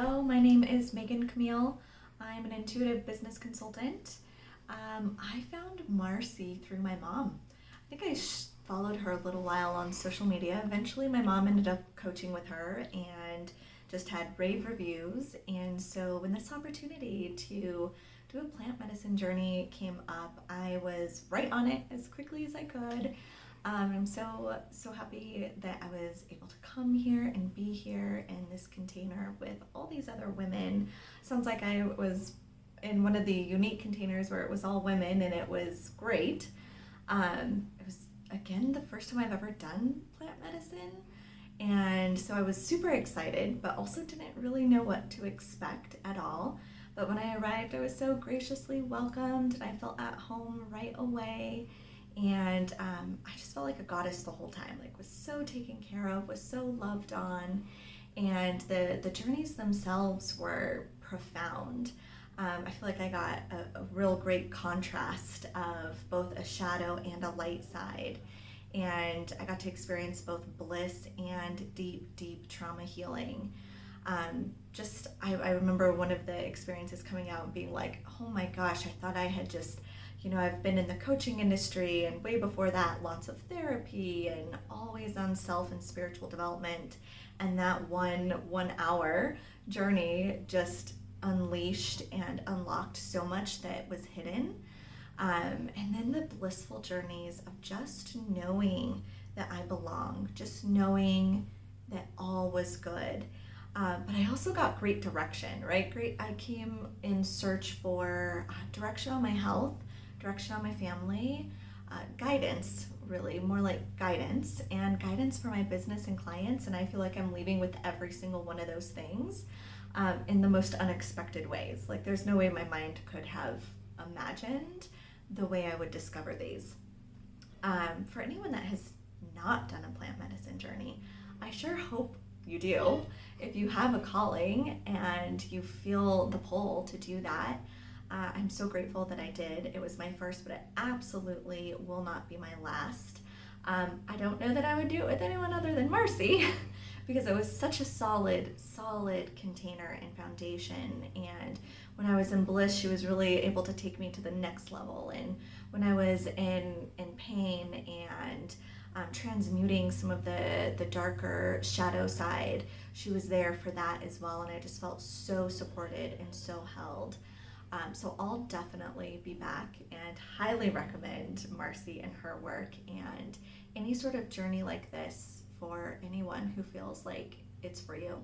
Hello, my name is Camille. I'm an intuitive business consultant. I found Marcy through my mom. I think I followed her a little while on social media. Eventually, my mom ended up coaching with her and just had rave reviews. And so, when this opportunity to do a plant medicine journey came up, I was right on it as quickly as I could. I'm so happy that I was able to come here and be here in this container with all these other women. Sounds like I was in one of the unique containers where it was all women, and it was great. It was again the first time I've ever done plant medicine, and so I was super excited, but also didn't really know what to expect at all. But when I arrived, I was so graciously welcomed, and I felt at home right away. And I just felt like a goddess the whole time, like was so taken care of, was so loved on. And the journeys themselves were profound. I feel like I got a real great contrast of both a shadow and a light side. And I got to experience both bliss and deep trauma healing. I remember one of the experiences coming out and being like, oh my gosh, I thought I had just, I've been in the coaching industry, and way before that, lots of therapy and always on self and spiritual development. And that one hour journey just unleashed and unlocked so much that was hidden. And then the blissful journeys of just knowing that I belong, just knowing that all was good. But I also got great direction, right? I came in search for direction on my health, direction on my family, guidance, really, more like guidance, and guidance for my business and clients. And I feel like I'm leaving with every single one of those things in the most unexpected ways. Like there's no way my mind could have imagined the way I would discover these. For anyone that has not done a plant medicine journey, I sure hope you do. If you have a calling and you feel the pull to do that, I'm so grateful that I did. It was my first, but it absolutely will not be my last. I don't know that I would do it with anyone other than Marcy because it was such a solid container and foundation. And when I was in Bliss, she was really able to take me to the next level. And when I was in pain and transmuting some of the darker shadow side, she was there for that as well. And I just felt so supported and so held. So I'll definitely be back and highly recommend Marcy and her work and any sort of journey like this for anyone who feels like it's for you.